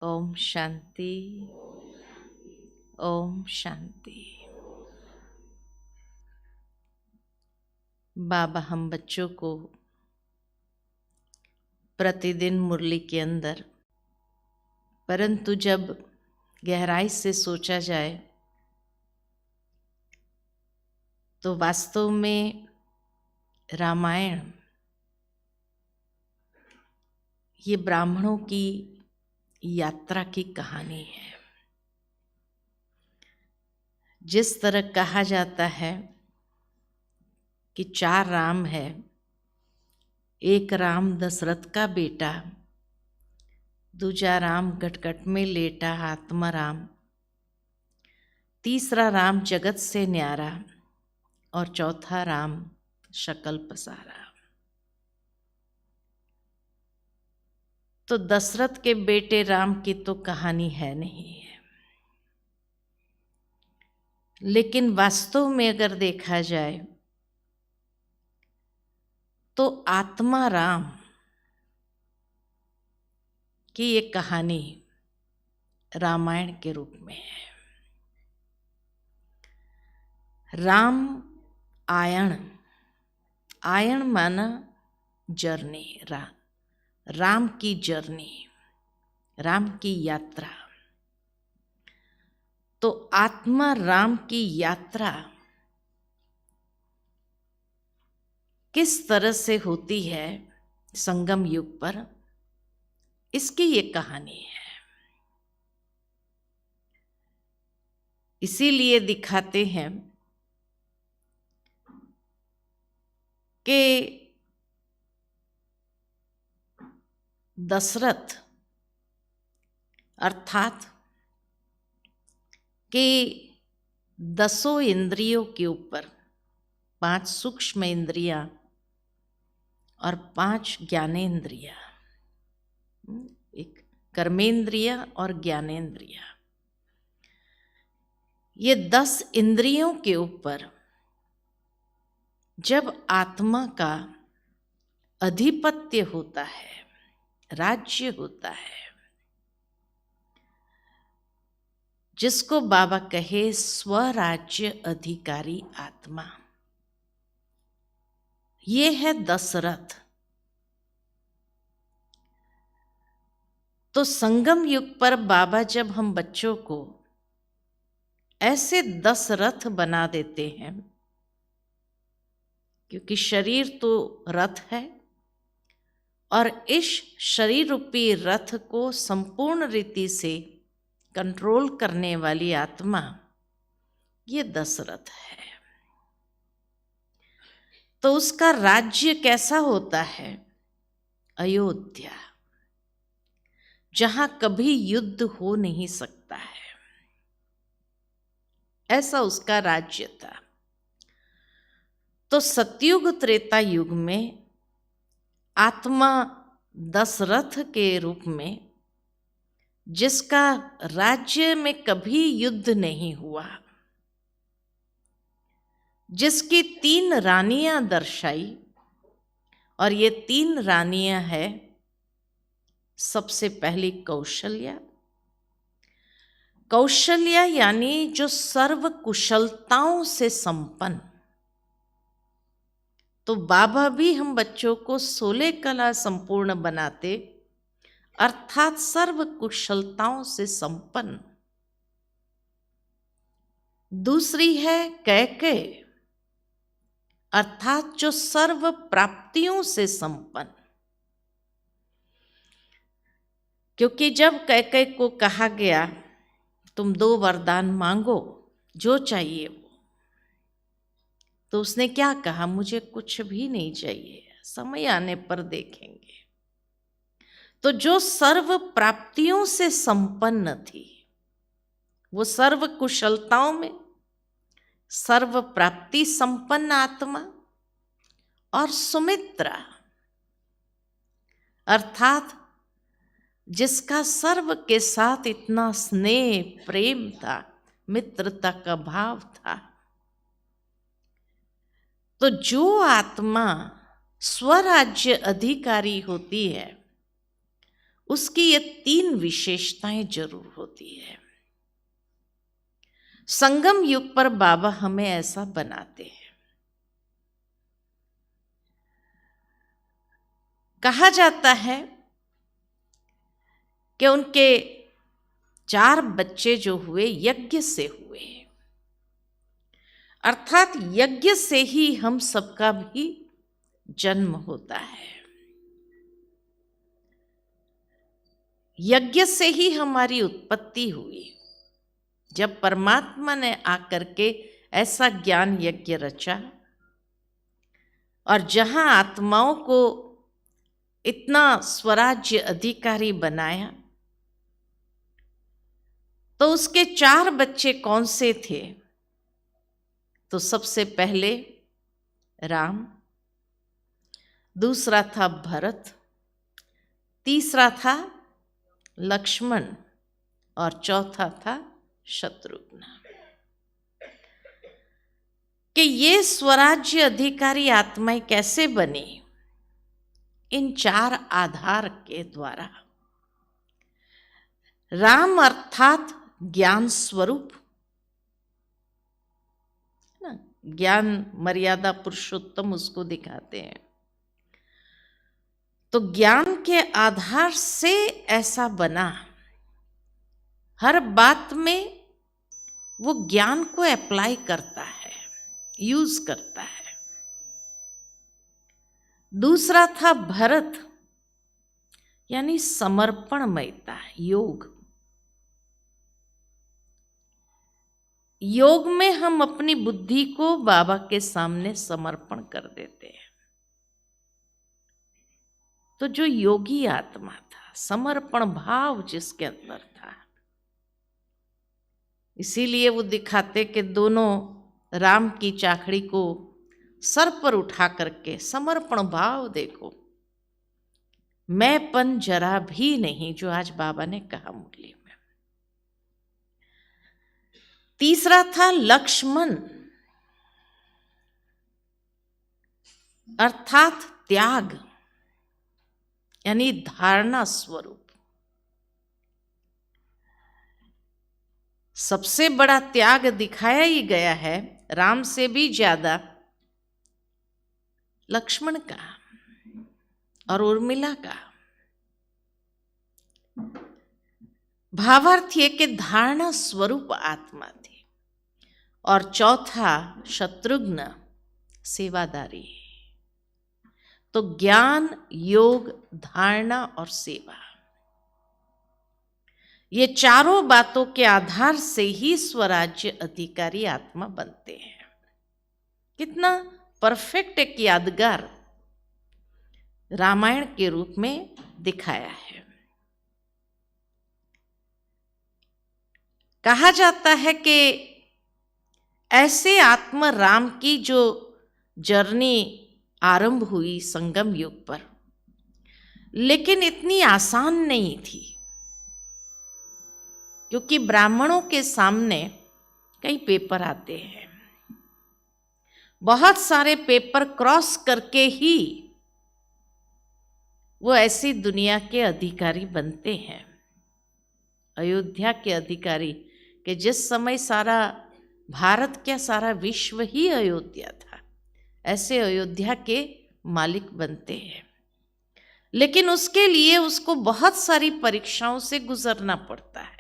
ओम शांति। ओम शांति। बाबा हम बच्चों को प्रतिदिन मुरली के अंदर, परंतु जब गहराई से सोचा जाए तो वास्तव में रामायण ये ब्राह्मणों की यात्रा की कहानी है। जिस तरह कहा जाता है कि 4 राम है, एक राम दशरथ का बेटा, दूजा राम गटगट में लेटा आत्मा राम, तीसरा राम जगत से न्यारा और चौथा राम शकल पसारा। तो दशरथ के बेटे राम की तो कहानी है नहीं है, लेकिन वास्तव में अगर देखा जाए तो आत्मा राम की ये कहानी रामायण के रूप में है। राम आयण, आयण माना जर्नी, राम की जर्नी, राम की यात्रा। तो आत्मा राम की यात्रा किस तरह से होती है संगम युग पर, इसकी ये कहानी है। इसीलिए दिखाते हैं कि दशरथ अर्थात कि 10 इंद्रियों के ऊपर 5 सूक्ष्म इंद्रियां और 5 ज्ञानेंद्रियां, एक कर्मेंद्रिया और ज्ञानेंद्रिया, ये 10 इंद्रियों के ऊपर जब आत्मा का अधिपत्य होता है, राज्य होता है, जिसको बाबा कहे स्वराज्य अधिकारी आत्मा, ये है दशरथ। तो संगम युग पर बाबा जब हम बच्चों को ऐसे 10 रथ बना देते हैं, क्योंकि शरीर तो रथ है और इस शरीर रूपी रथ को संपूर्ण रीति से कंट्रोल करने वाली आत्मा ये दशरथ है। तो उसका राज्य कैसा होता है? अयोध्या, जहां कभी युद्ध हो नहीं सकता है, ऐसा उसका राज्य था। तो सतयुग त्रेता युग में आत्मा दशरथ के रूप में, जिसका राज्य में कभी युद्ध नहीं हुआ, जिसकी 3 रानियां दर्शाई, और ये 3 रानियां है, सबसे पहली कौशल्या। कौशल्या यानी जो सर्व कुशलताओं से संपन्न। तो बाबा भी हम बच्चों को 16 कला संपूर्ण बनाते, अर्थात सर्व कुशलताओं से संपन्न। दूसरी है कैकेय, अर्थात जो सर्व प्राप्तियों से संपन्न। क्योंकि जब कैकेय को कहा गया तुम 2 वरदान मांगो, जो चाहिए वो, तो उसने क्या कहा? मुझे कुछ भी नहीं चाहिए, समय आने पर देखेंगे। तो जो सर्व प्राप्तियों से संपन्न थी, वो सर्व कुशलताओं में सर्व प्राप्ति संपन्न आत्मा, और सुमित्रा अर्थात जिसका सर्व के साथ इतना स्नेह प्रेम था, मित्रता का भाव था। तो जो आत्मा स्वराज्य अधिकारी होती है, उसकी ये 3 विशेषताएं जरूर होती है। संगम युग पर बाबा हमें ऐसा बनाते हैं। कहा जाता है कि उनके 4 बच्चे जो हुए यज्ञ से हुए, अर्थात यज्ञ से ही हम सबका भी जन्म होता है। यज्ञ से ही हमारी उत्पत्ति हुई। जब परमात्मा ने आकर के ऐसा ज्ञान यज्ञ रचा और जहां आत्माओं को इतना स्वराज्य अधिकारी बनाया, तो उसके 4 बच्चे कौन से थे? तो सबसे पहले राम, दूसरा था भरत, तीसरा था लक्ष्मण और चौथा था शत्रुघ्न। कि ये स्वराज्य अधिकारी आत्माएं कैसे बनी? इन 4 आधार के द्वारा। राम अर्थात ज्ञान स्वरूप, ज्ञान मर्यादा पुरुषोत्तम उसको दिखाते हैं। तो ज्ञान के आधार से ऐसा बना, हर बात में वो ज्ञान को अप्लाई करता है, यूज करता है। दूसरा था भरत, यानी समर्पणमयता, योग। योग में हम अपनी बुद्धि को बाबा के सामने समर्पण कर देते हैं। तो जो योगी आत्मा था, समर्पण भाव जिसके अंदर था, इसीलिए वो दिखाते कि दोनों राम की चाकड़ी को सर पर उठा करके समर्पण भाव देखो, मैंपन जरा भी नहीं, जो आज बाबा ने कहा मुरली में। तीसरा था लक्ष्मण, अर्थात त्याग, यानी धारणा स्वरूप। सबसे बड़ा त्याग दिखाया ही गया है, राम से भी ज्यादा लक्ष्मण का और उर्मिला का। भावार्थ ये कि धारणा स्वरूप आत्मा थी। और चौथा शत्रुघ्न, सेवादारी। तो ज्ञान, योग, धारणा और सेवा, ये चारों बातों के आधार से ही स्वराज्य अधिकारी आत्मा बनते हैं। कितना परफेक्ट एक यादगार रामायण के रूप में दिखाया है। कहा जाता है कि ऐसे आत्मा राम की जो जर्नी आरंभ हुई संगम युग पर, लेकिन इतनी आसान नहीं थी, क्योंकि ब्राह्मणों के सामने कई पेपर आते हैं। बहुत सारे पेपर क्रॉस करके ही वो ऐसी दुनिया के अधिकारी बनते हैं। अयोध्या के अधिकारी कि जिस समय सारा भारत क्या सारा विश्व ही अयोध्या था, ऐसे अयोध्या के मालिक बनते हैं। लेकिन उसके लिए उसको बहुत सारी परीक्षाओं से गुजरना पड़ता है।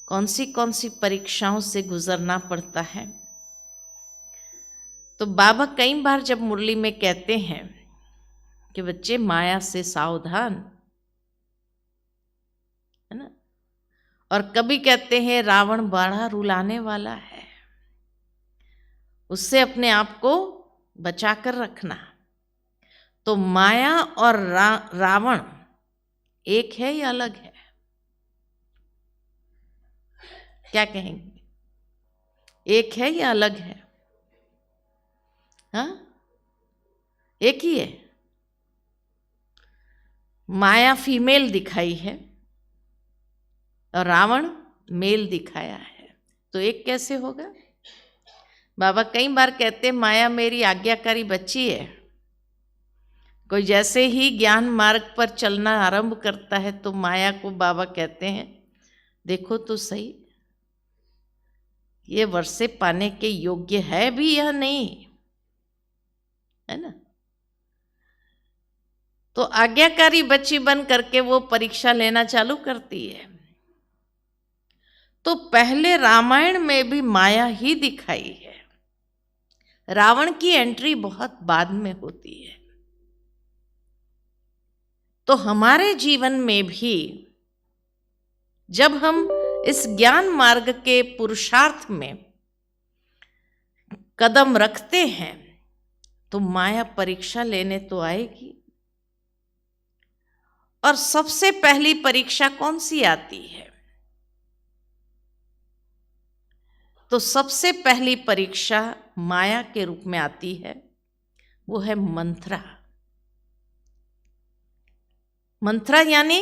कौन सी परीक्षाओं से गुजरना पड़ता है? तो बाबा कई बार जब मुरली में कहते हैं कि बच्चे माया से सावधान, है ना, और कभी कहते हैं रावण बड़ा रुलाने वाला है, उससे अपने आप को बचा कर रखना। तो माया और रावण एक है या अलग है? क्या कहेंगे? एक है या अलग है? हाँ, एक ही है। माया फीमेल दिखाई है और रावण मेल दिखाया है, तो एक कैसे होगा? बाबा कई बार कहते हैं माया मेरी आज्ञाकारी बच्ची है। कोई जैसे ही ज्ञान मार्ग पर चलना आरंभ करता है तो माया को बाबा कहते हैं, देखो तो सही, ये वर्षे पाने के योग्य है भी या नहीं, है ना। तो आज्ञाकारी बच्ची बन करके वो परीक्षा लेना चालू करती है। तो पहले रामायण में भी माया ही दिखाई है, रावण की एंट्री बहुत बाद में होती है। तो हमारे जीवन में भी जब हम इस ज्ञान मार्ग के पुरुषार्थ में कदम रखते हैं तो माया परीक्षा लेने तो आएगी। और सबसे पहली परीक्षा कौन सी आती है? तो सबसे पहली परीक्षा माया के रूप में आती है, वो है मंत्रा। मंत्रा यानी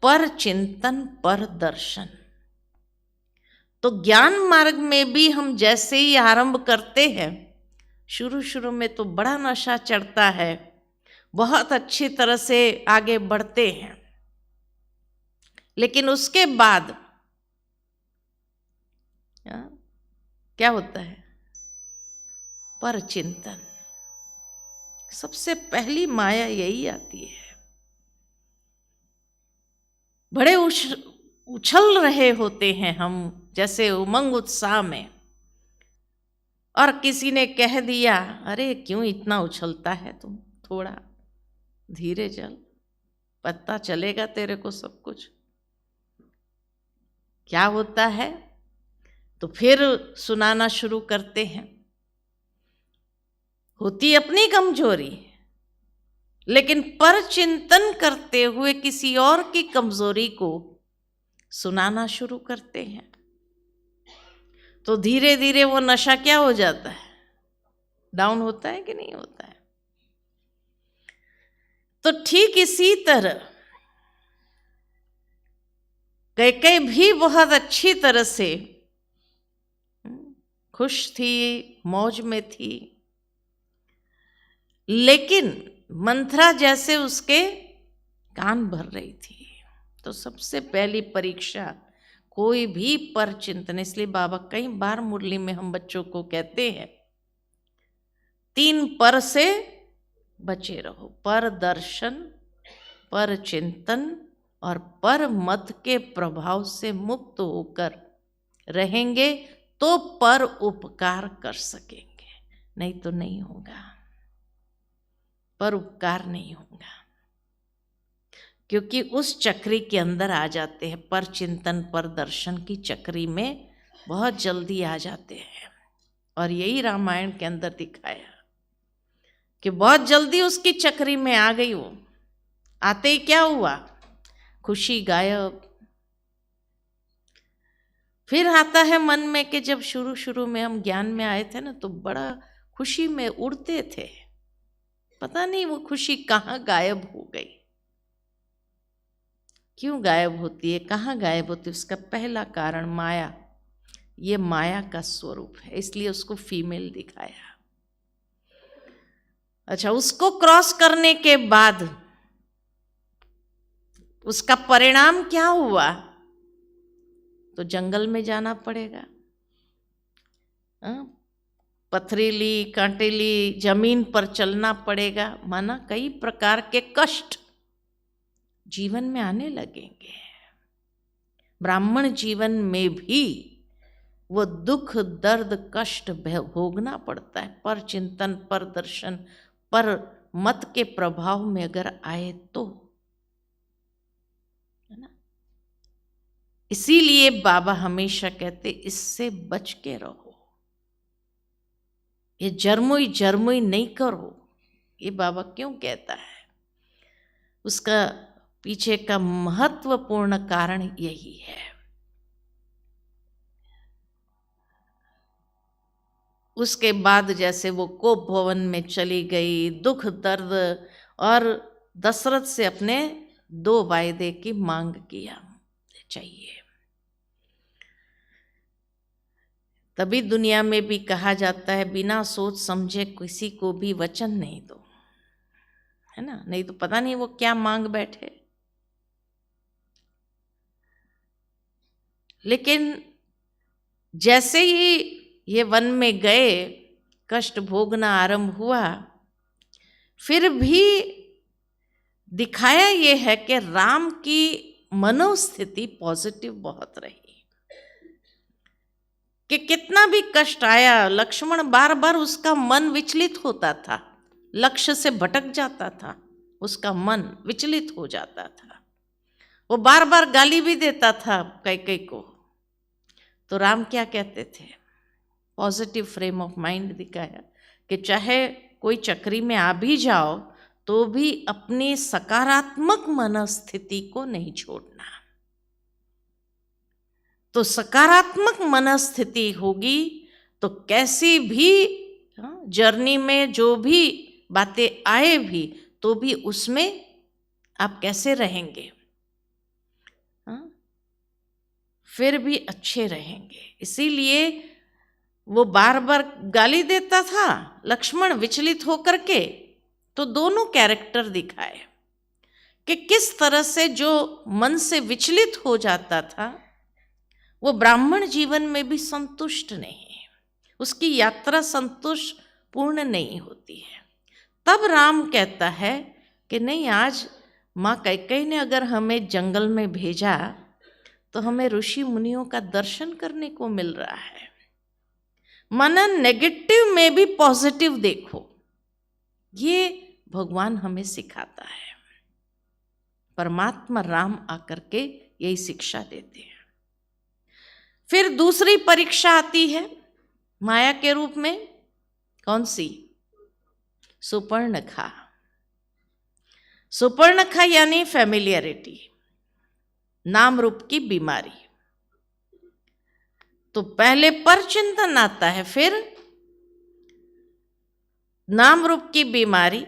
पर चिंतन पर दर्शन। तो ज्ञान मार्ग में भी हम जैसे ही आरंभ करते हैं, शुरू शुरू में तो बड़ा नशा चढ़ता है, बहुत अच्छी तरह से आगे बढ़ते हैं, लेकिन उसके बाद क्या होता है? पर चिंतन। सबसे पहली माया यही आती है। बड़े उछल रहे होते हैं हम जैसे उमंग उत्साह में, और किसी ने कह दिया, अरे क्यों इतना उछलता है तुम, थोड़ा धीरे चल, पता चलेगा तेरे को सब कुछ। क्या होता है? तो फिर सुनाना शुरू करते हैं। होती अपनी कमजोरी, लेकिन पर चिंतन करते हुए किसी और की कमजोरी को सुनाना शुरू करते हैं। तो धीरे धीरे वो नशा क्या हो जाता है? डाउन होता है कि नहीं होता है? तो ठीक इसी तरह कैकेयी भी बहुत अच्छी तरह से खुश थी, मौज में थी, लेकिन मंथरा जैसे उसके कान भर रही थी। तो सबसे पहली परीक्षा कोई भी पर चिंतन, इसलिए बाबा कई बार मुरली में हम बच्चों को कहते हैं, 3 पर से बचे रहो, पर दर्शन, पर चिंतन और पर मत के प्रभाव से मुक्त होकर रहेंगे तो पर उपकार कर सकेंगे, नहीं तो नहीं होगा, पर उपकार नहीं होगा। क्योंकि उस चक्री के अंदर आ जाते हैं, पर चिंतन पर दर्शन की चक्री में बहुत जल्दी आ जाते हैं। और यही रामायण के अंदर दिखाया कि बहुत जल्दी उसकी चक्री में आ गई वो। आते ही क्या हुआ? खुशी गायब। फिर आता है मन में कि जब शुरू शुरू में हम ज्ञान में आए थे ना, तो बड़ा खुशी में उड़ते थे, पता नहीं वो खुशी कहाँ गायब हो गई। क्यों गायब होती है, कहाँ गायब होती है? उसका पहला कारण माया। ये माया का स्वरूप है, इसलिए उसको फीमेल दिखाया। अच्छा, उसको क्रॉस करने के बाद उसका परिणाम क्या हुआ? तो जंगल में जाना पड़ेगा, पथरीली कांटेली जमीन पर चलना पड़ेगा, माना कई प्रकार के कष्ट जीवन में आने लगेंगे। ब्राह्मण जीवन में भी वो दुख, दर्द, कष्ट भोगना पड़ता है, पर चिंतन, पर दर्शन, पर मत के प्रभाव में अगर आए तो, है ना। इसीलिए बाबा हमेशा कहते, इससे बच के रहो, ये जर्मुई जर्मुई नहीं करो। ये बाबा क्यों कहता है? उसका पीछे का महत्वपूर्ण कारण यही है। उसके बाद जैसे वो कोप भवन में चली गई, दुख दर्द, और दशरथ से अपने 2 वायदे की मांग किया चाहिए। तभी दुनिया में भी कहा जाता है बिना सोच समझे किसी को भी वचन नहीं दो, है ना, नहीं तो पता नहीं वो क्या मांग बैठे। लेकिन जैसे ही ये वन में गए, कष्ट भोगना आरंभ हुआ, फिर भी दिखाया ये है कि राम की मनोस्थिति पॉजिटिव बहुत रही, कि कितना भी कष्ट आया, लक्ष्मण बार बार उसका मन विचलित होता था, लक्ष्य से भटक जाता था, उसका मन विचलित हो जाता था, वो बार बार गाली भी देता था कैकेयी को। तो राम क्या कहते थे, पॉजिटिव फ्रेम ऑफ माइंड दिखाया कि चाहे कोई चक्री में आ भी जाओ तो भी अपनी सकारात्मक मनस्थिति को नहीं छोड़ना। तो सकारात्मक मनस्थिति होगी तो कैसी भी जर्नी में जो भी बातें आए भी तो भी उसमें आप कैसे रहेंगे, फिर भी अच्छे रहेंगे। इसीलिए वो बार बार गाली देता था लक्ष्मण विचलित होकर के, तो दोनों कैरेक्टर दिखाए कि किस तरह से जो मन से विचलित हो जाता था वो ब्राह्मण जीवन में भी संतुष्ट नहीं है, उसकी यात्रा संतुष्ट पूर्ण नहीं होती है। तब राम कहता है कि नहीं, आज माँ कैकेयी ने अगर हमें जंगल में भेजा तो हमें ऋषि मुनियों का दर्शन करने को मिल रहा है। माना नेगेटिव में भी पॉजिटिव देखो, ये भगवान हमें सिखाता है। परमात्मा राम आकर के यही शिक्षा देते हैं। फिर दूसरी परीक्षा आती है माया के रूप में, कौन सी? सुपर्णखा। सुपर्णखा यानी फैमिलियरिटी, नाम रूप की बीमारी। तो पहले पर चिंतन आता है, फिर नाम रूप की बीमारी।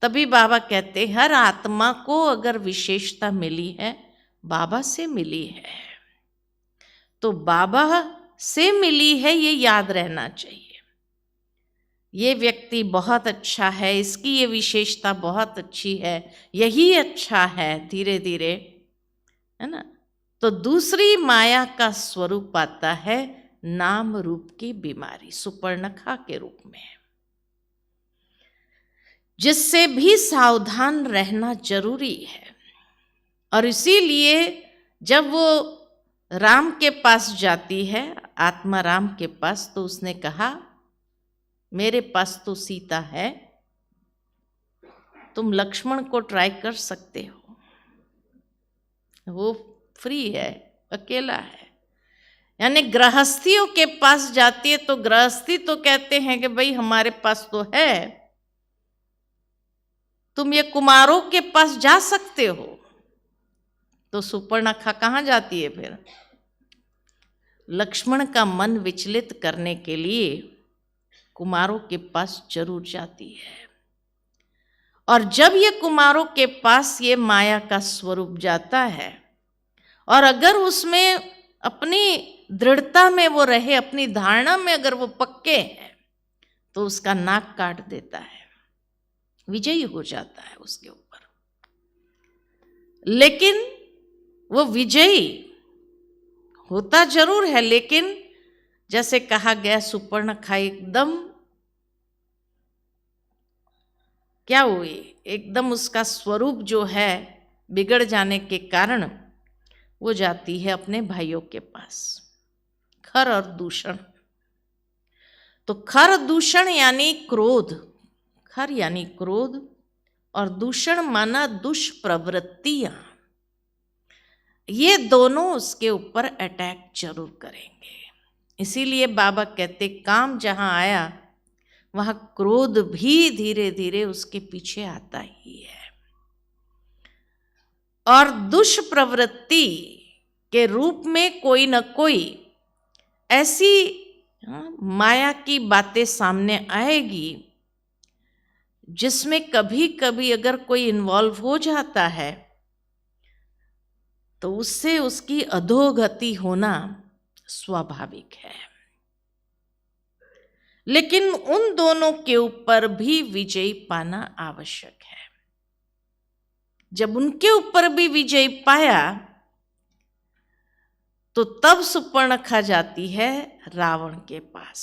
तभी बाबा कहते हर आत्मा को अगर विशेषता मिली है बाबा से मिली है, तो बाबा से मिली है ये याद रहना चाहिए। ये व्यक्ति बहुत अच्छा है, इसकी ये विशेषता बहुत अच्छी है, यही अच्छा है, धीरे धीरे, है ना। तो दूसरी माया का स्वरूप आता है नाम रूप की बीमारी, सुपर्णखा के रूप में, जिससे भी सावधान रहना जरूरी है। और इसीलिए जब वो राम के पास जाती है, आत्मा राम के पास, तो उसने कहा मेरे पास तो सीता है, तुम लक्ष्मण को ट्राई कर सकते हो, वो फ्री है, अकेला है। यानी गृहस्थियों के पास जाती है तो गृहस्थी तो कहते हैं कि भाई हमारे पास तो है, तुम ये कुमारों के पास जा सकते हो। तो सुपर्णखा कहाँ जाती है फिर? लक्ष्मण का मन विचलित करने के लिए कुमारों के पास जरूर जाती है। और जब ये कुमारों के पास ये माया का स्वरूप जाता है और अगर उसमें अपनी दृढ़ता में वो रहे, अपनी धारणा में अगर वो पक्के हैं, तो उसका नाक काट देता है, विजयी हो जाता है उसके ऊपर। लेकिन वो विजयी होता जरूर है, लेकिन जैसे कहा गया सुपर्णखा एकदम क्या हुई, एकदम उसका स्वरूप जो है बिगड़ जाने के कारण वो जाती है अपने भाइयों के पास। खर और दूषण, तो खर दूषण यानी क्रोध, खर यानी क्रोध और दूषण माना दुष्प्रवृत्तियां, ये दोनों उसके ऊपर अटैक जरूर करेंगे। इसीलिए बाबा कहते काम जहां आया वहां क्रोध भी धीरे धीरे उसके पीछे आता ही है। और दुष्प्रवृत्ति के रूप में कोई न कोई ऐसी माया की बातें सामने आएगी जिसमें कभी कभी अगर कोई इन्वॉल्व हो जाता है तो उससे उसकी अधोगति होना स्वाभाविक है। लेकिन उन दोनों के ऊपर भी विजय पाना आवश्यक है। जब उनके ऊपर भी विजय पाया तो तब सुपर्णखा जाती है रावण के पास।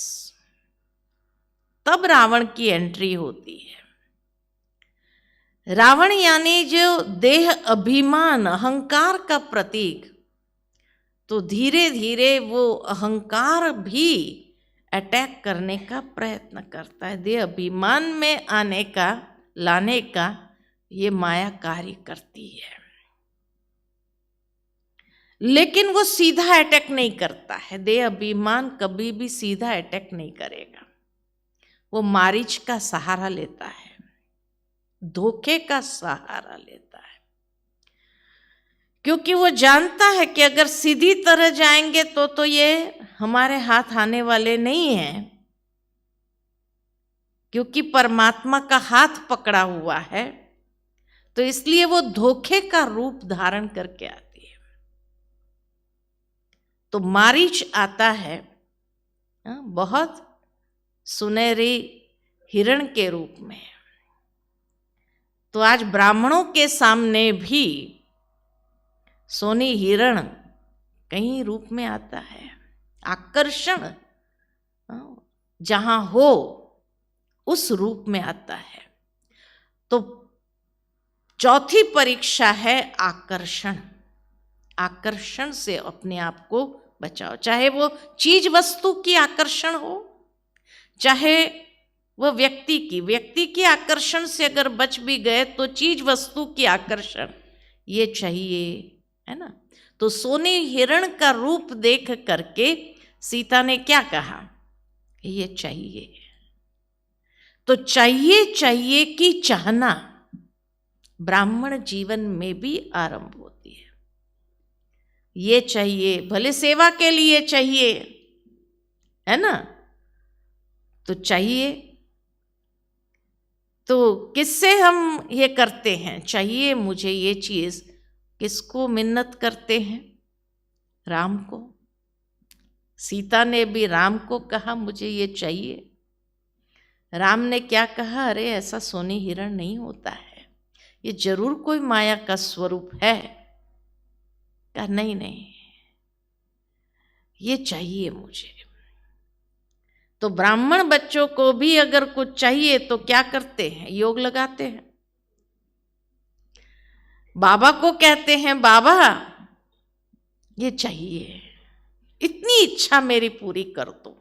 तब रावण की एंट्री होती है। रावण यानी जो देह अभिमान अहंकार का प्रतीक, तो धीरे धीरे वो अहंकार भी अटैक करने का प्रयत्न करता है। देह अभिमान में आने का लाने का ये माया कार्य करती है। लेकिन वो सीधा अटैक नहीं करता है। देह अभिमान कभी भी सीधा अटैक नहीं करेगा। वो मारीच का सहारा लेता है, धोखे का सहारा लेता है, क्योंकि वो जानता है कि अगर सीधी तरह जाएंगे तो ये हमारे हाथ आने वाले नहीं हैं, क्योंकि परमात्मा का हाथ पकड़ा हुआ है। तो इसलिए वो धोखे का रूप धारण करके आती है। तो मारीच आता है बहुत सुनहरी हिरण के रूप में। तो आज ब्राह्मणों के सामने भी सोनी हिरण कई रूप में आता है। आकर्षण जहां हो उस रूप में आता है। तो चौथी परीक्षा है आकर्षण। आकर्षण से अपने आप को बचाओ, चाहे वो चीज वस्तु की आकर्षण हो, चाहे वह व्यक्ति की आकर्षण से अगर बच भी गए तो चीज वस्तु की आकर्षण ये चाहिए, है ना। तो सोने हिरण का रूप देख करके सीता ने क्या कहा, ये चाहिए। तो चाहिए कि चाहना ब्राह्मण जीवन में भी आरंभ होती है। ये चाहिए, भले सेवा के लिए चाहिए, है ना। तो चाहिए, तो किससे हम ये करते हैं, चाहिए मुझे ये चीज, किसको मिन्नत करते हैं, राम को। सीता ने भी राम को कहा मुझे ये चाहिए। राम ने क्या कहा, अरे ऐसा सोनी हिरण नहीं होता है, ये जरूर कोई माया का स्वरूप है। कहा नहीं, ये चाहिए मुझे। तो ब्राह्मण बच्चों को भी अगर कुछ चाहिए तो क्या करते हैं, योग लगाते हैं। बाबा को कहते हैं बाबा ये चाहिए, इतनी इच्छा मेरी पूरी कर दो।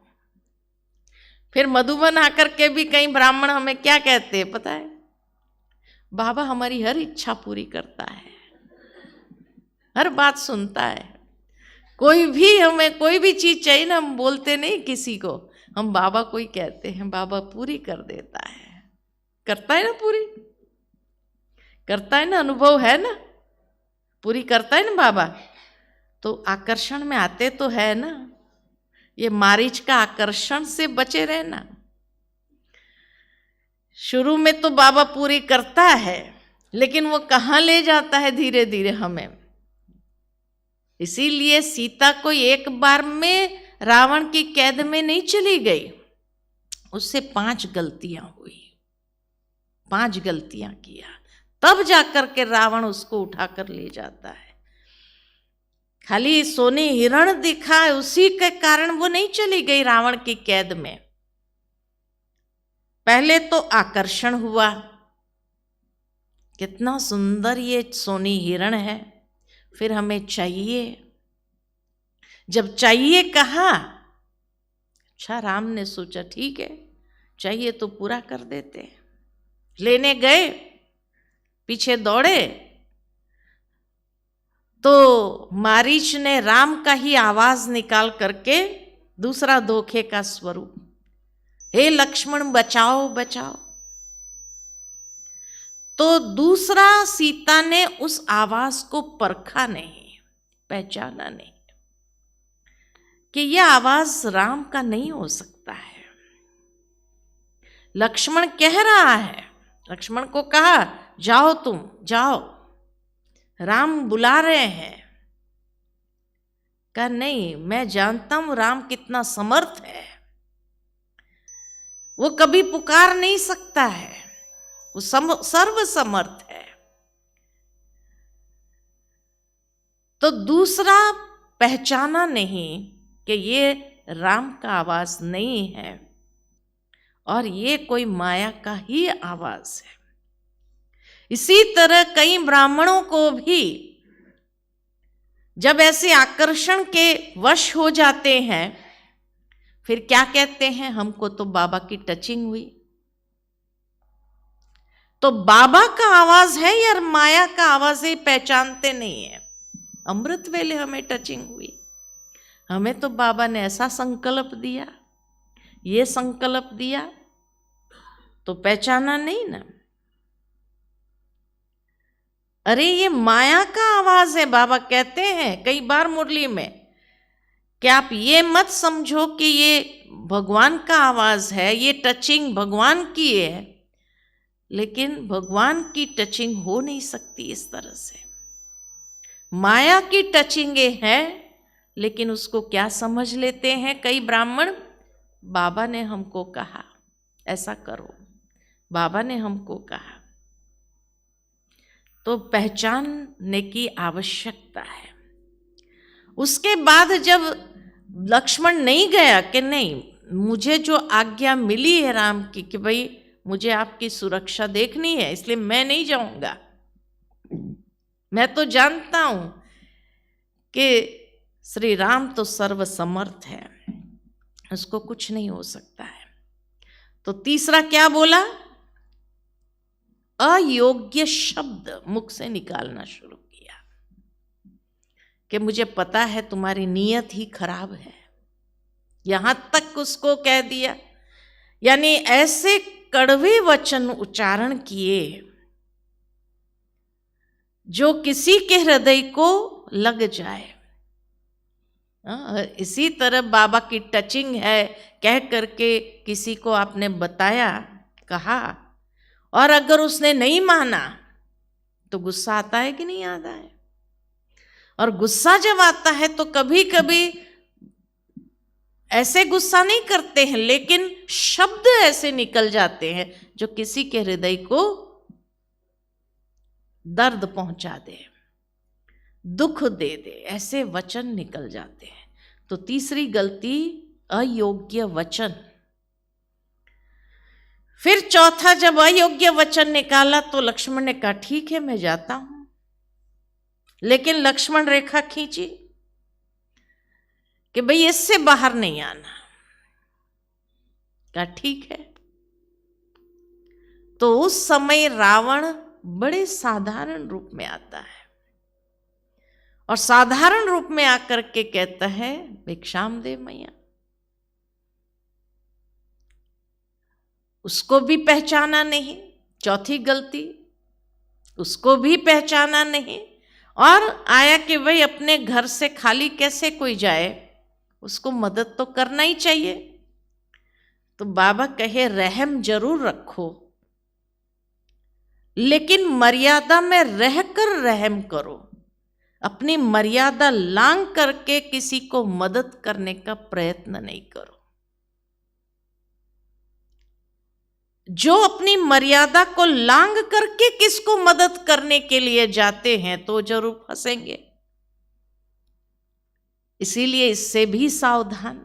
फिर मधुबन आकर के भी कई ब्राह्मण हमें क्या कहते हैं पता है, बाबा हमारी हर इच्छा पूरी करता है, हर बात सुनता है। कोई भी हमें कोई भी चीज चाहिए ना, हम बोलते नहीं किसी को, हम बाबा को ही कहते हैं, बाबा पूरी कर देता है। करता है ना, पूरी करता है ना, अनुभव है ना, पूरी करता है ना बाबा। तो आकर्षण में आते तो है ना, ये मारीच का आकर्षण से बचे रहना। शुरू में तो बाबा पूरी करता है, लेकिन वो कहाँ ले जाता है धीरे धीरे हमें। इसीलिए सीता को एक बार में रावण की कैद में नहीं चली गई, उससे 5 गलतियां हुई, 5 गलतियां किया, तब जाकर के रावण उसको उठाकर ले जाता है। खाली सोने हिरण दिखा उसी के कारण वो नहीं चली गई रावण की कैद में। पहले तो आकर्षण हुआ, कितना सुंदर ये सोनी हिरण है, फिर हमें चाहिए। जब चाहिए कहा, अच्छा राम ने सोचा ठीक है चाहिए तो पूरा कर देते। लेने गए, पीछे दौड़े तो मारीच ने राम का ही आवाज निकाल करके दूसरा धोखे का स्वरूप, हे लक्ष्मण बचाओ बचाओ। तो दूसरा सीता ने उस आवाज को परखा नहीं, पहचाना नहीं कि यह आवाज राम का नहीं हो सकता है। लक्ष्मण कह रहा है, लक्ष्मण को कहा जाओ तुम जाओ, राम बुला रहे हैं। कहा नहीं, मैं जानता हूं राम कितना समर्थ है, वो कभी पुकार नहीं सकता है, वो सर्व समर्थ है। तो दूसरा पहचाना नहीं कि ये राम का आवाज नहीं है और ये कोई माया का ही आवाज है। इसी तरह कई ब्राह्मणों को भी जब ऐसे आकर्षण के वश हो जाते हैं, फिर क्या कहते हैं, हमको तो बाबा की टचिंग हुई। तो बाबा का आवाज है या माया का आवाज है पहचानते नहीं है। अमृत वेले हमें टचिंग हुई, हमें तो बाबा ने ऐसा संकल्प दिया, ये संकल्प दिया, तो पहचाना नहीं ना। अरे ये माया का आवाज है। बाबा कहते हैं कई बार मुरली में कि आप ये मत समझो कि ये भगवान का आवाज है, ये टचिंग भगवान की है, लेकिन भगवान की टचिंग हो नहीं सकती इस तरह से। माया की टचिंगे है, लेकिन उसको क्या समझ लेते हैं कई ब्राह्मण, बाबा ने हमको कहा ऐसा करो, बाबा ने हमको कहा। तो पहचानने की आवश्यकता है। उसके बाद जब लक्ष्मण नहीं गया कि नहीं, मुझे जो आज्ञा मिली है राम की कि भाई मुझे आपकी सुरक्षा देखनी है, इसलिए मैं नहीं जाऊंगा, मैं तो जानता हूं कि श्री राम तो सर्वसमर्थ है, उसको कुछ नहीं हो सकता है। तो तीसरा क्या बोला, अयोग्य शब्द मुख से निकालना शुरू किया कि मुझे पता है तुम्हारी नीयत ही खराब है, यहां तक उसको कह दिया। यानी ऐसे कड़वे वचन उच्चारण किए जो किसी के हृदय को लग जाए। इसी तरह बाबा की टचिंग है कह करके किसी को आपने बताया, कहा, और अगर उसने नहीं माना तो गुस्सा आता है कि नहीं आता है। और गुस्सा जब आता है तो कभी कभी ऐसे गुस्सा नहीं करते हैं, लेकिन शब्द ऐसे निकल जाते हैं जो किसी के हृदय को दर्द पहुंचा दे, दुख दे दे, ऐसे वचन निकल जाते हैं। तो तीसरी गलती, अयोग्य वचन। फिर चौथा, जब अयोग्य वचन निकाला तो लक्ष्मण ने कहा ठीक है मैं जाता हूं, लेकिन लक्ष्मण रेखा खींची कि भाई इससे बाहर नहीं आना। कहा ठीक है। तो उस समय रावण बड़े साधारण रूप में आता है और साधारण रूप में आकर के कहता है भिक्षाम दे मैया। उसको भी पहचाना नहीं, चौथी गलती, उसको भी पहचाना नहीं, और आया कि भाई अपने घर से खाली कैसे कोई जाए, उसको मदद तो करना ही चाहिए। तो बाबा कहे रहम जरूर रखो, लेकिन मर्यादा में रहकर रहम करो, अपनी मर्यादा लांघ करके किसी को मदद करने का प्रयत्न नहीं करो। जो अपनी मर्यादा को लांघ करके किसको मदद करने के लिए जाते हैं तो जरूर फंसेंगे, इसीलिए इससे भी सावधान।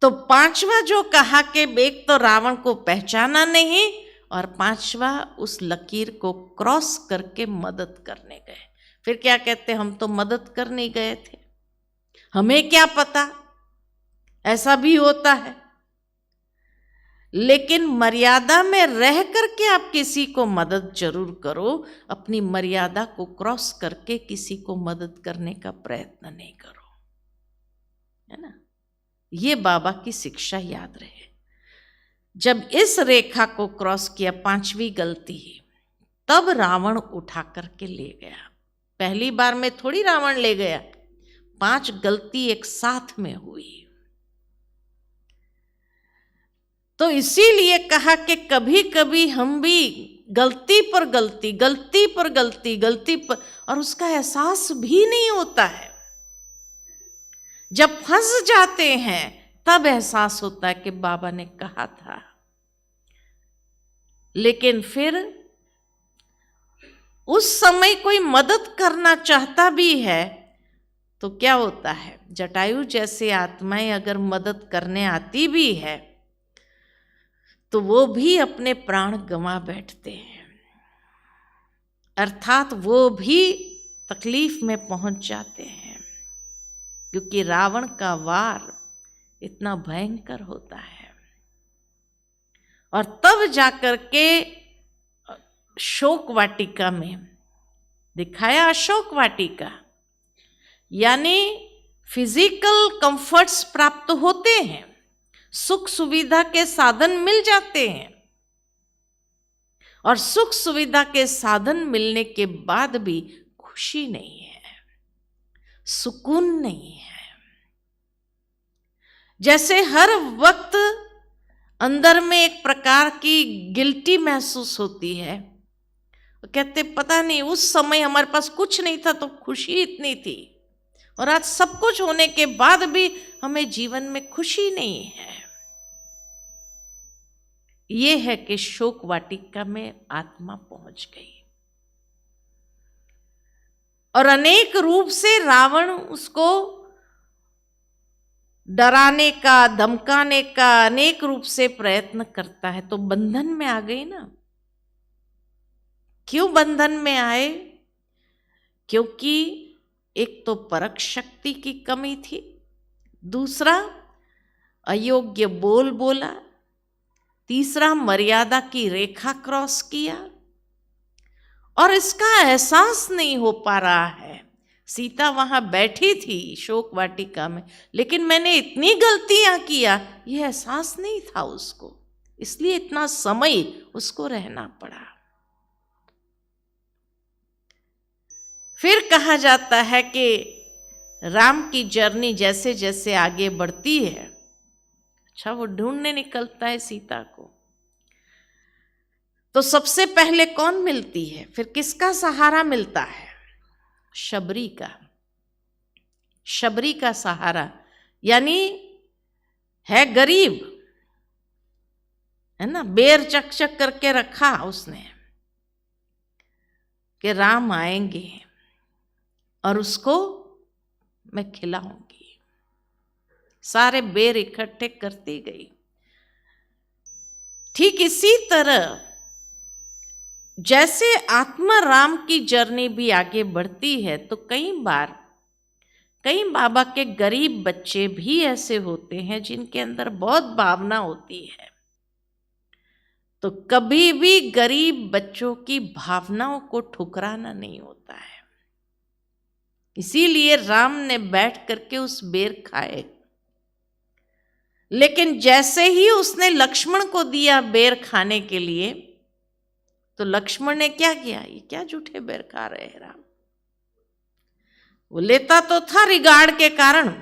तो पांचवा जो कहा कि एक तो रावण को पहचाना नहीं, और पांचवा उस लकीर को क्रॉस करके मदद करने गए। फिर क्या कहते, हम तो मदद करने गए थे, हमें क्या पता ऐसा भी होता है। लेकिन मर्यादा में रह करके आप किसी को मदद जरूर करो, अपनी मर्यादा को क्रॉस करके किसी को मदद करने का प्रयत्न नहीं करो, है ना। ये बाबा की शिक्षा याद रहे। जब इस रेखा को क्रॉस किया, पांचवी गलती, तब रावण उठा करके ले गया। पहली बार में थोड़ी रावण ले गया, 5 गलती एक साथ में हुई। तो इसीलिए कहा कि कभी कभी हम भी गलती पर गलती, गलती पर गलती, गलती पर, और उसका एहसास भी नहीं होता है। जब फंस जाते हैं तब एहसास होता है कि बाबा ने कहा था। लेकिन फिर उस समय कोई मदद करना चाहता भी है तो क्या होता है, जटायु जैसे आत्माएं अगर मदद करने आती भी है तो वो भी अपने प्राण गंवा बैठते हैं, अर्थात वो भी तकलीफ में पहुंच जाते हैं, क्योंकि रावण का वार इतना भयंकर होता है। और तब जाकर के शोक वाटिका में दिखाया, अशोक वाटिका यानी फिजिकल कंफर्ट्स प्राप्त होते हैं, सुख सुविधा के साधन मिल जाते हैं, और सुख सुविधा के साधन मिलने के बाद भी खुशी नहीं है, सुकून नहीं है। जैसे हर वक्त अंदर में एक प्रकार की गिल्टी महसूस होती है। कहते पता नहीं उस समय हमारे पास कुछ नहीं था तो खुशी इतनी थी, और आज सब कुछ होने के बाद भी हमें जीवन में खुशी नहीं है। ये है कि शोक वाटिका में आत्मा पहुंच गई, और अनेक रूप से रावण उसको डराने का, धमकाने का अनेक रूप से प्रयत्न करता है, तो बंधन में आ गई ना। क्यों बंधन में आए? क्योंकि एक तो परख शक्ति की कमी थी, दूसरा अयोग्य बोल बोला, तीसरा मर्यादा की रेखा क्रॉस किया, और इसका एहसास नहीं हो पा रहा है। सीता वहां बैठी थी शोक वाटिका में, लेकिन मैंने इतनी गलतियां किया यह एहसास नहीं था उसको, इसलिए इतना समय उसको रहना पड़ा। फिर कहा जाता है कि राम की जर्नी जैसे जैसे आगे बढ़ती है, अच्छा वो ढूंढने निकलता है सीता को, तो सबसे पहले कौन मिलती है, फिर किसका सहारा मिलता है? शबरी का। शबरी का सहारा, यानी है गरीब, है ना, बेर चक चक करके रखा उसने कि राम आएंगे और उसको मैं खिलाऊंगी। सारे बेर इकट्ठे करती गई। ठीक इसी तरह जैसे आत्मा राम की जर्नी भी आगे बढ़ती है, तो कई बार कई बाबा के गरीब बच्चे भी ऐसे होते हैं जिनके अंदर बहुत भावना होती है। तो कभी भी गरीब बच्चों की भावनाओं को ठुकराना नहीं होता है। इसीलिए राम ने बैठ करके उस बेर खाए, लेकिन जैसे ही उसने लक्ष्मण को दिया बेर खाने के लिए, तो लक्ष्मण ने क्या किया? ये क्या झूठे बेर खा रहे हैं राम? वो लेता तो था रिगार्ड के कारण,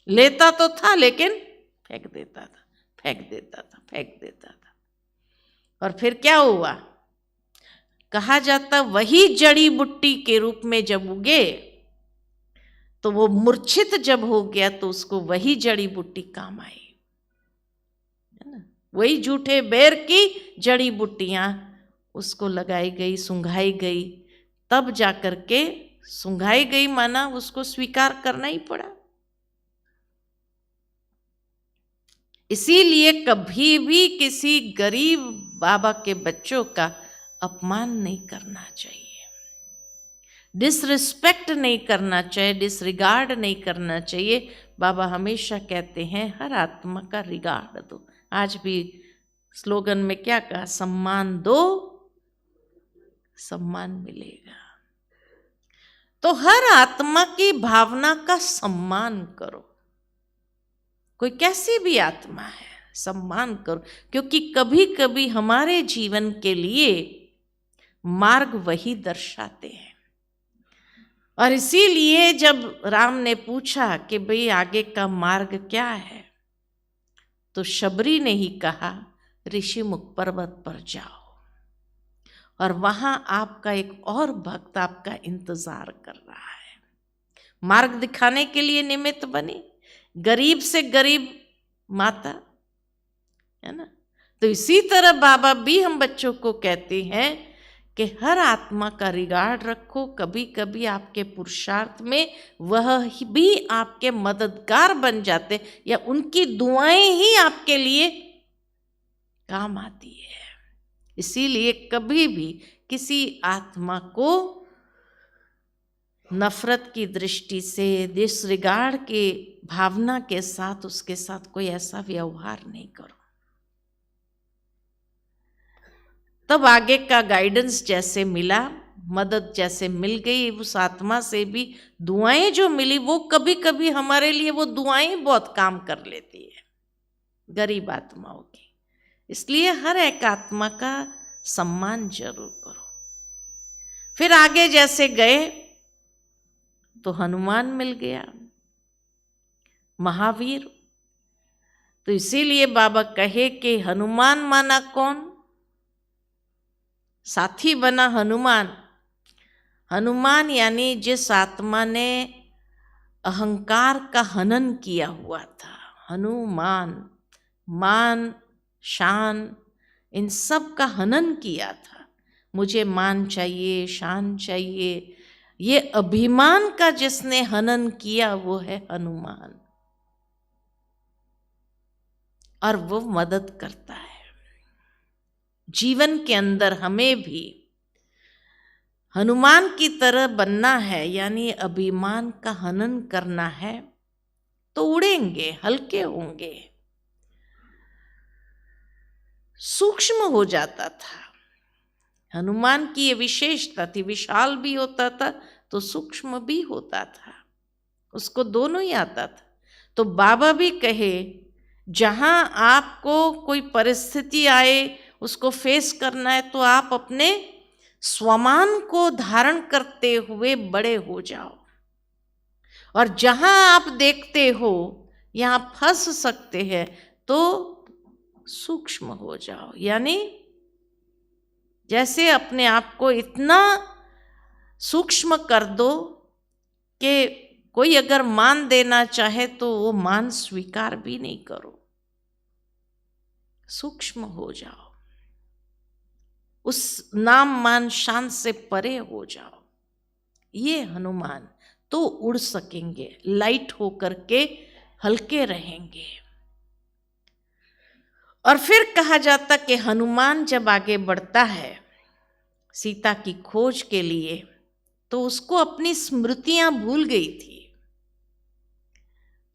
लेता तो था, लेकिन फेंक देता था, फेंक देता था, फेंक देता था। और फिर क्या हुआ? कहा जाता वही जड़ी बूटी के रूप में जब उगे, तो वो मूर्छित जब हो गया तो उसको वही जड़ी बूटी काम आई, है ना। वही झूठे बेर की जड़ी बूटियां उसको लगाई गई, सुंघाई गई, तब जाकर के सुंघाई गई माना उसको स्वीकार करना ही पड़ा। इसीलिए कभी भी किसी गरीब बाबा के बच्चों का अपमान नहीं करना चाहिए, डिसरिस्पेक्ट नहीं करना चाहिए, डिसरिगार्ड नहीं करना चाहिए। बाबा हमेशा कहते हैं हर आत्मा का रिगार्ड दो। आज भी स्लोगन में क्या कहा? सम्मान दो, सम्मान मिलेगा। तो हर आत्मा की भावना का सम्मान करो, कोई कैसी भी आत्मा है सम्मान करो, क्योंकि कभी कभी हमारे जीवन के लिए मार्ग वही दर्शाते हैं। और इसीलिए जब राम ने पूछा कि भाई आगे का मार्ग क्या है, तो शबरी ने ही कहा ऋषिमुख पर्वत पर जाओ। और वहां आपका एक और भक्त आपका इंतजार कर रहा है, मार्ग दिखाने के लिए निमित्त बनी, गरीब से गरीब माता, है ना। तो इसी तरह बाबा भी हम बच्चों को कहते हैं कि हर आत्मा का रिगार्ड रखो, कभी कभी आपके पुरुषार्थ में वह भी आपके मददगार बन जाते, या उनकी दुआएं ही आपके लिए काम आती है। इसीलिए कभी भी किसी आत्मा को नफरत की दृष्टि से, डिसरिगार्ड की भावना के साथ उसके साथ कोई ऐसा व्यवहार नहीं करो। तब आगे का गाइडेंस जैसे मिला, मदद जैसे मिल गई, उस आत्मा से भी दुआएं जो मिली, वो कभी कभी हमारे लिए वो दुआएं बहुत काम कर लेती है, गरीब आत्माओं की। इसलिए हर एक आत्मा का सम्मान जरूर करो। फिर आगे जैसे गए तो हनुमान मिल गया, महावीर। तो इसीलिए बाबा कहे कि हनुमान माना कौन? साथी बना हनुमान। हनुमान यानी जिस आत्मा ने अहंकार का हनन किया हुआ था। हनुमान, मान, शान, इन सब का हनन किया था। मुझे मान चाहिए, शान चाहिए, ये अभिमान का जिसने हनन किया वो है हनुमान, और वो मदद करता है। जीवन के अंदर हमें भी हनुमान की तरह बनना है, यानी अभिमान का हनन करना है, तो उड़ेंगे, हल्के होंगे। सूक्ष्म हो जाता था हनुमान की, ये विशेषता थी। विशाल भी होता था तो सूक्ष्म भी होता था, उसको दोनों ही आता था। तो बाबा भी कहे, जहां आपको कोई परिस्थिति आए, उसको फेस करना है, तो आप अपने स्वमान को धारण करते हुए बड़े हो जाओ, और जहां आप देखते हो यहां फंस सकते हैं, तो सूक्ष्म हो जाओ। यानी जैसे अपने आप को इतना सूक्ष्म कर दो कि कोई अगर मान देना चाहे तो वो मान स्वीकार भी नहीं करो। सूक्ष्म हो जाओ, उस नाम मान शान से परे हो जाओ। ये हनुमान तो उड़ सकेंगे, लाइट होकर के हल्के रहेंगे। और फिर कहा जाता कि हनुमान जब आगे बढ़ता है सीता की खोज के लिए, तो उसको अपनी स्मृतियां भूल गई थी।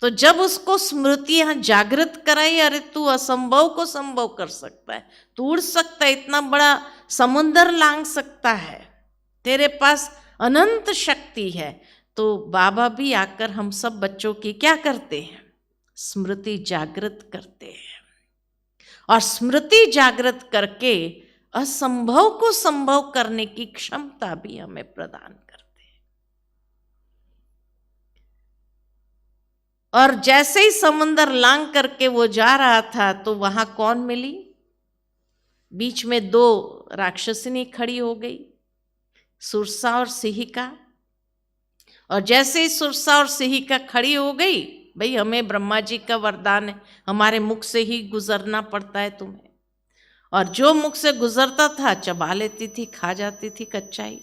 तो जब उसको स्मृतियां जागृत कराई, अरे तू असंभव को संभव कर सकता है, तू उड़ सकता है, इतना बड़ा समुंदर लांघ सकता है, तेरे पास अनंत शक्ति है। तो बाबा भी आकर हम सब बच्चों की क्या करते हैं? स्मृति जागृत करते हैं, और स्मृति जागृत करके असंभव को संभव करने की क्षमता भी हमें प्रदान करते हैं। और जैसे ही समुंदर लांघ करके वो जा रहा था, तो वहां कौन मिली? बीच में दो राक्षसिनी खड़ी हो गई, सुरसा और सिहिका। और जैसे ही सुरसा और सिहिका खड़ी हो गई, भाई हमें ब्रह्मा जी का वरदान है, हमारे मुख से ही गुजरना पड़ता है तुम्हें। और जो मुख से गुजरता था चबा लेती थी, खा जाती थी कच्चाई।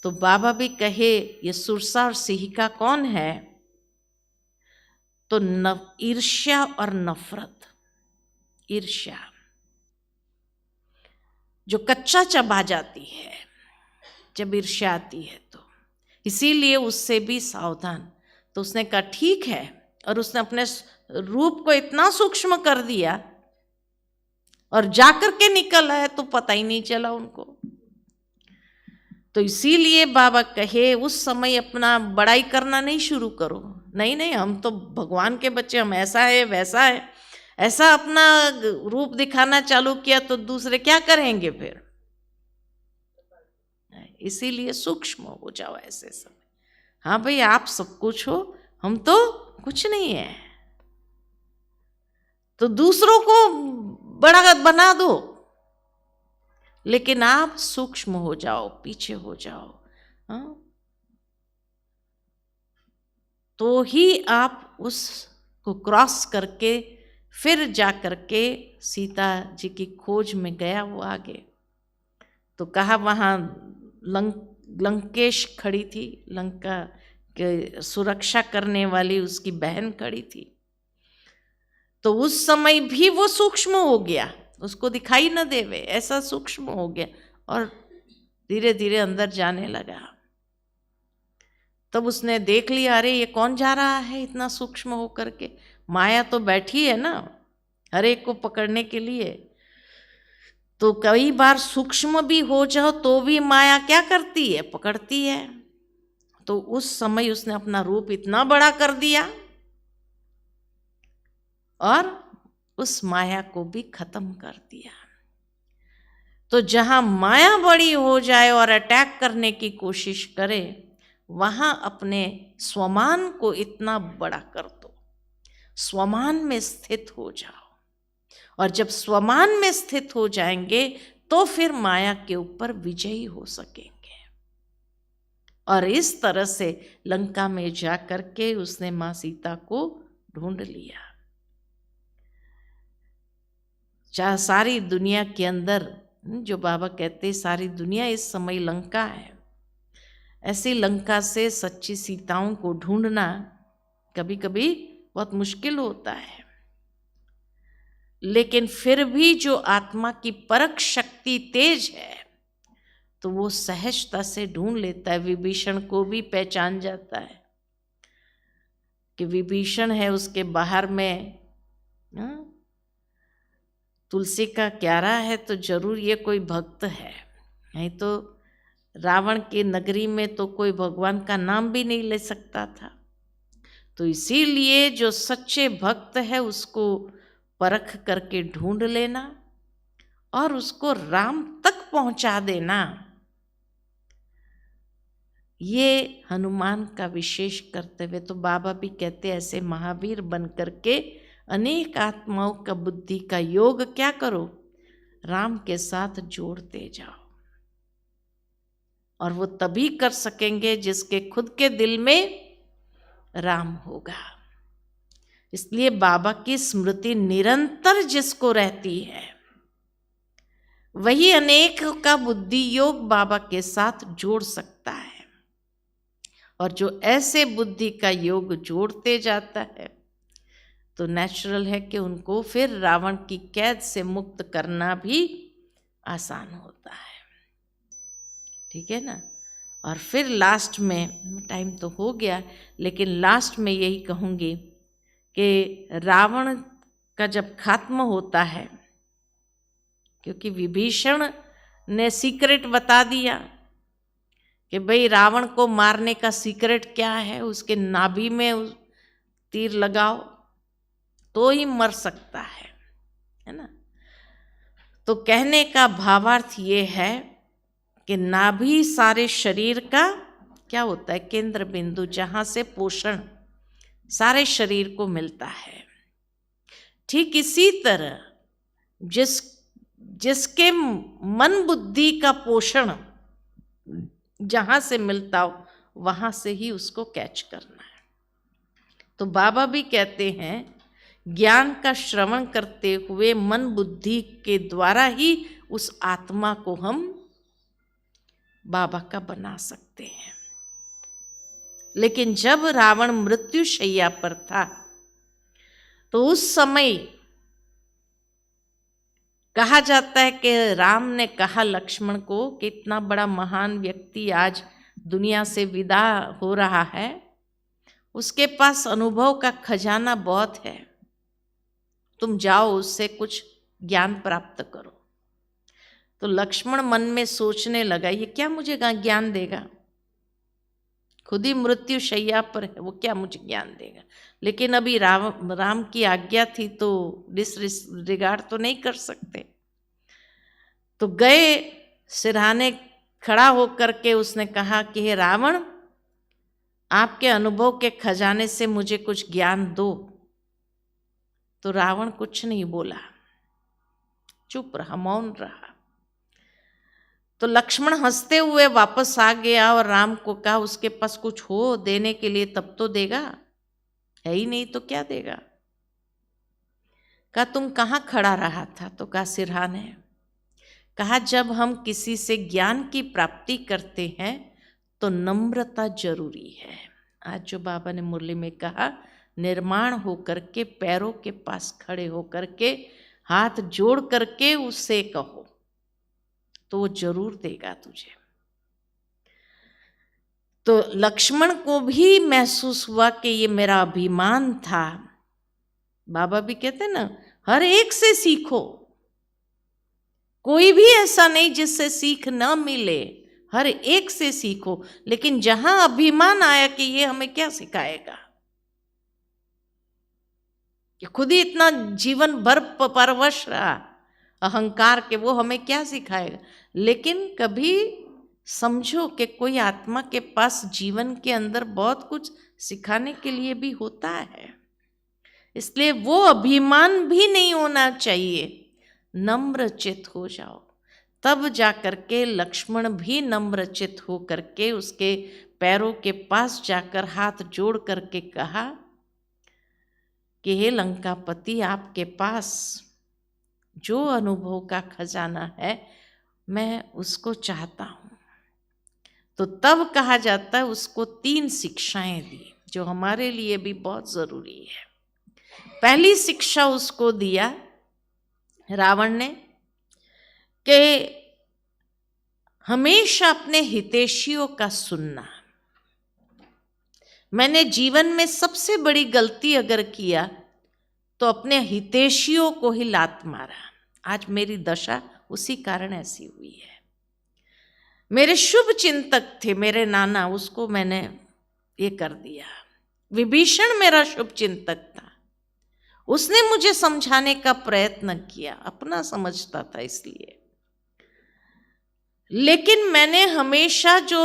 तो बाबा भी कहे, ये सुरसा और सिहिका कौन है? तो ईर्ष्या और नफरत। ईर्ष्या जो कच्चा चबा जाती है जब ईर्ष्या आती है, तो इसीलिए उससे भी सावधान। तो उसने कहा ठीक है, और उसने अपने रूप को इतना सूक्ष्म कर दिया, और जाकर के निकल आया तो पता ही नहीं चला उनको। तो इसीलिए बाबा कहे, उस समय अपना बड़ाई करना नहीं शुरू करो। नहीं नहीं, हम तो भगवान के बच्चे, हम ऐसा है वैसा है, ऐसा अपना रूप दिखाना चालू किया तो दूसरे क्या करेंगे फिर? इसीलिए सूक्ष्म हो जाओ ऐसे समय। हाँ भाई, आप सब कुछ हो, हम तो कुछ नहीं है। तो दूसरों को बड़ा बना दो, लेकिन आप सूक्ष्म हो जाओ, पीछे हो जाओ, हाँ, तो ही आप उसको क्रॉस करके फिर जा करके सीता जी की खोज में गया वो आगे। तो कहा वहाँ लंकेश खड़ी थी, लंका के सुरक्षा करने वाली उसकी बहन खड़ी थी। तो उस समय भी वो सूक्ष्म हो गया, उसको दिखाई न देवे, ऐसा सूक्ष्म हो गया और धीरे धीरे अंदर जाने लगा। तब उसने देख लिया, अरे ये कौन जा रहा है इतना सूक्ष्म हो करके, माया तो बैठी है ना हर एक को पकड़ने के लिए। तो कई बार सूक्ष्म भी हो जाओ तो भी माया क्या करती है, पकड़ती है। तो उस समय उसने अपना रूप इतना बड़ा कर दिया और उस माया को भी खत्म कर दिया। तो जहां माया बड़ी हो जाए और अटैक करने की कोशिश करे, वहां अपने स्वमान को इतना बड़ा कर दो, स्वमान में स्थित हो जाओ। और जब स्वमान में स्थित हो जाएंगे तो फिर माया के ऊपर विजयी हो सकेंगे। और इस तरह से लंका में जाकर के उसने मां सीता को ढूंढ लिया। सारी दुनिया के अंदर, जो बाबा कहते सारी दुनिया इस समय लंका है, ऐसी लंका से सच्ची सीताओं को ढूंढना कभी कभी बहुत मुश्किल होता है। लेकिन फिर भी जो आत्मा की परख शक्ति तेज है तो वो सहजता से ढूंढ लेता है। विभीषण को भी पहचान जाता है कि विभीषण है, उसके बाहर में तुलसी का क्यारा है, तो जरूर ये कोई भक्त है। नहीं तो रावण की नगरी में तो कोई भगवान का नाम भी नहीं ले सकता था। तो इसीलिए जो सच्चे भक्त है उसको परख करके ढूंढ लेना और उसको राम तक पहुंचा देना, ये हनुमान का विशेष कर्तव्य। तो बाबा भी कहते ऐसे महावीर बन करके अनेक आत्माओं का बुद्धि का योग क्या करो, राम के साथ जोड़ते जाओ। और वो तभी कर सकेंगे जिसके खुद के दिल में राम होगा। इसलिए बाबा की स्मृति निरंतर जिसको रहती है वही अनेक का बुद्धि योग बाबा के साथ जोड़ सकता है। और जो ऐसे बुद्धि का योग जोड़ते जाता है तो नेचुरल है कि उनको फिर रावण की कैद से मुक्त करना भी आसान होता है। ठीक है ना। और फिर लास्ट में, टाइम तो हो गया लेकिन लास्ट में यही कहूँगी कि रावण का जब खात्मा होता है, क्योंकि विभीषण ने सीक्रेट बता दिया कि भाई रावण को मारने का सीक्रेट क्या है, उसके नाभि में तीर लगाओ तो ही मर सकता है ना। तो कहने का भावार्थ ये है कि नाभि सारे शरीर का क्या होता है, केंद्र बिंदु, जहां से पोषण सारे शरीर को मिलता है। ठीक इसी तरह जिसके मन बुद्धि का पोषण जहां से मिलता हो वहां से ही उसको कैच करना है। तो बाबा भी कहते हैं ज्ञान का श्रवण करते हुए मन बुद्धि के द्वारा ही उस आत्मा को हम बाबा का बना सकते हैं। लेकिन जब रावण मृत्यु शैया पर था तो उस समय कहा जाता है कि राम ने कहा लक्ष्मण को कि इतना बड़ा महान व्यक्ति आज दुनिया से विदा हो रहा है, उसके पास अनुभव का खजाना बहुत है, तुम जाओ उससे कुछ ज्ञान प्राप्त करो। तो लक्ष्मण मन में सोचने लगा ये क्या मुझे ज्ञान देगा, खुद ही मृत्यु शैया पर है, वो क्या मुझे ज्ञान देगा। लेकिन अभी राम की आज्ञा थी तो डिसरिगार्ड तो नहीं कर सकते। तो गए सिरहाने खड़ा होकर के उसने कहा कि हे रावण, आपके अनुभव के खजाने से मुझे कुछ ज्ञान दो। तो रावण कुछ नहीं बोला, चुप रहा, मौन रहा। तो लक्ष्मण हंसते हुए वापस आ गया और राम को कहा उसके पास कुछ हो देने के लिए तब तो देगा, है ही नहीं तो क्या देगा। कहा तुम कहाँ खड़ा रहा था, तो कहा सिरहाने। कहा जब हम किसी से ज्ञान की प्राप्ति करते हैं तो नम्रता जरूरी है। आज जो बाबा ने मुरली में कहा, निर्माण होकर के पैरों के पास खड़े होकर के हाथ जोड़ करके उससे कहो तो वो जरूर देगा तुझे। तो लक्ष्मण को भी महसूस हुआ कि ये मेरा अभिमान था। बाबा भी कहते ना, हर एक से सीखो, कोई भी ऐसा नहीं जिससे सीख न मिले, हर एक से सीखो। लेकिन जहां अभिमान आया कि ये हमें क्या सिखाएगा, कि खुद ही इतना जीवन भर परवश रहा अहंकार के, वो हमें क्या सिखाएगा। लेकिन कभी समझो कि कोई आत्मा के पास जीवन के अंदर बहुत कुछ सिखाने के लिए भी होता है, इसलिए वो अभिमान भी नहीं होना चाहिए। नम्र चित हो जाओ, तब जाकर के लक्ष्मण भी नम्र चित हो करके उसके पैरों के पास जाकर हाथ जोड़ करके कहा कि हे लंकापति, आपके पास जो अनुभव का खजाना है मैं उसको चाहता हूँ। तो तब कहा जाता है उसको 3 शिक्षाएं दी जो हमारे लिए भी बहुत जरूरी है। पहली शिक्षा उसको दिया रावण ने कि हमेशा अपने हितैषियों का सुनना। मैंने जीवन में सबसे बड़ी गलती अगर किया तो अपने हितैषियों को ही लात मारा। आज मेरी दशा उसी कारण ऐसी हुई है। मेरे शुभ चिंतक थे मेरे नाना, उसको मैंने ये कर दिया। विभीषण मेरा शुभ चिंतक था, उसने मुझे समझाने का प्रयत्न किया, अपना समझता था इसलिए। लेकिन मैंने हमेशा जो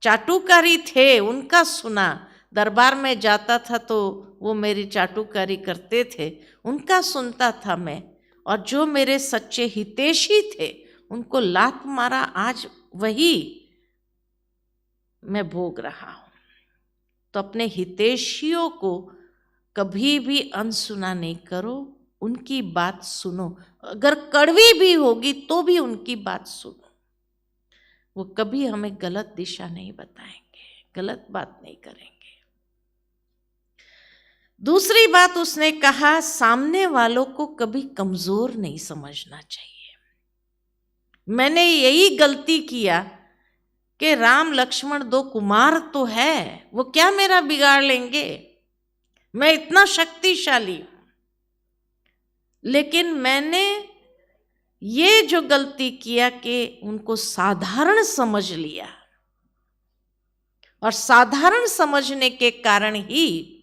चाटुकारी थे उनका सुना। दरबार में जाता था तो वो मेरी चाटुकारी करते थे, उनका सुनता था मैं। और जो मेरे सच्चे हितैषी थे उनको लात मारा, आज वही मैं भोग रहा हूं। तो अपने हितैषियों को कभी भी अनसुना नहीं करो, उनकी बात सुनो। अगर कड़वी भी होगी तो भी उनकी बात सुनो, वो कभी हमें गलत दिशा नहीं बताएंगे, गलत बात नहीं करेंगे। दूसरी बात उसने कहा, सामने वालों को कभी कमजोर नहीं समझना चाहिए। मैंने यही गलती किया कि राम लक्ष्मण 2 कुमार तो है, वो क्या मेरा बिगाड़ लेंगे, मैं इतना शक्तिशाली हूं। लेकिन मैंने ये जो गलती किया कि उनको साधारण समझ लिया, और साधारण समझने के कारण ही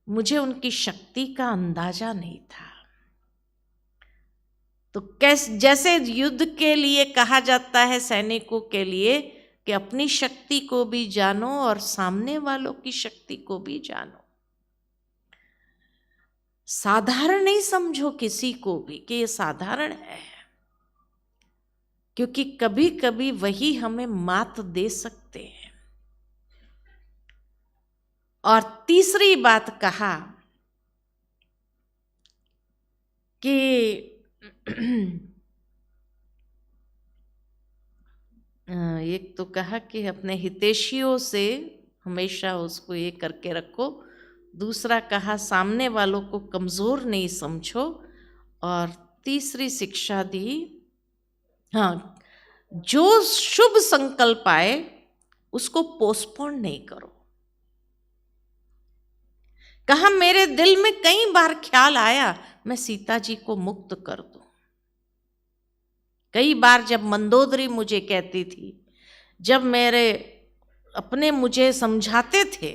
मुझे उनकी शक्ति का अंदाजा नहीं था। तो जैसे युद्ध के लिए कहा जाता है सैनिकों के लिए कि अपनी शक्ति को भी जानो और सामने वालों की शक्ति को भी जानो। साधारण नहीं समझो किसी को भी कि ये साधारण है, क्योंकि कभी कभी वही हमें मात दे सकते हैं। और तीसरी बात कहा कि एक तो कहा कि अपने हितैषियों से हमेशा उसको ये करके रखो। दूसरा कहा सामने वालों को कमजोर नहीं समझो। और तीसरी शिक्षा दी, हाँ, जो शुभ संकल्प आए उसको पोस्टपोन नहीं करो। कहा मेरे दिल में कई बार ख्याल आया मैं सीता जी को मुक्त कर दूं। कई बार जब मंदोदरी मुझे कहती थी, जब मेरे अपने मुझे समझाते थे,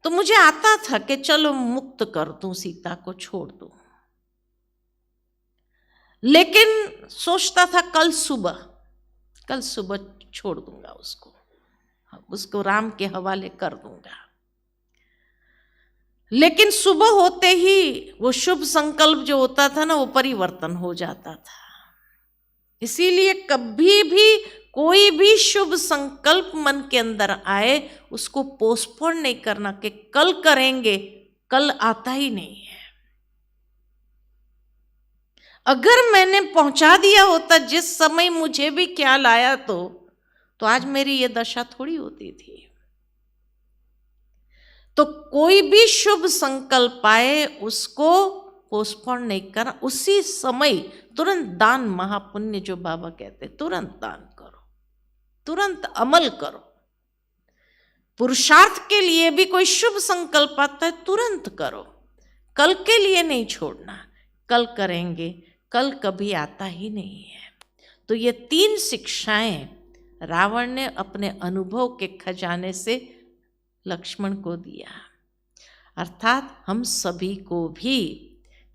तो मुझे आता था कि चलो मुक्त कर दूं, सीता को छोड़ दूं। लेकिन सोचता था कल सुबह छोड़ दूंगा उसको राम के हवाले कर दूंगा। लेकिन सुबह होते ही वो शुभ संकल्प जो होता था ना, वो परिवर्तन हो जाता था। इसीलिए कभी भी कोई भी शुभ संकल्प मन के अंदर आए उसको पोस्टपोन नहीं करना कि कल करेंगे, कल आता ही नहीं है। अगर मैंने पहुंचा दिया होता जिस समय मुझे भी ख्याल आया तो आज मेरी ये दशा थोड़ी होती थी। तो कोई भी शुभ संकल्प आए उसको पोस्टपोन नहीं करना, उसी समय तुरंत दान महापुण्य जो बाबा कहते तुरंत दान करो, तुरंत अमल करो। पुरुषार्थ के लिए भी कोई शुभ संकल्प आता है तुरंत करो, कल के लिए नहीं छोड़ना। कल करेंगे, कल कभी आता ही नहीं है। तो ये 3 शिक्षाएं रावण ने अपने अनुभव के खजाने से लक्ष्मण को दिया। अर्थात हम सभी को भी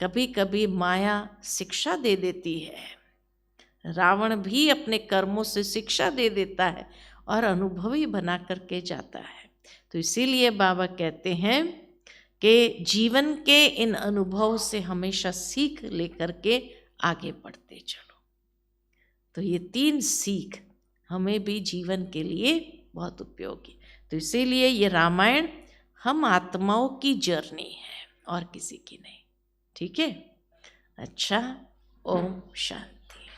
कभी कभी माया शिक्षा दे देती है। रावण भी अपने कर्मों से शिक्षा दे देता है और अनुभवी बना करके जाता है। तो इसीलिए बाबा कहते हैं कि जीवन के इन अनुभव से हमेशा सीख लेकर के आगे बढ़ते चलो। तो ये 3 सीख हमें भी जीवन के लिए बहुत उपयोगी। तो इसीलिए ये रामायण हम आत्माओं की जर्नी है और किसी की नहीं। ठीक है। अच्छा, ओम शांति।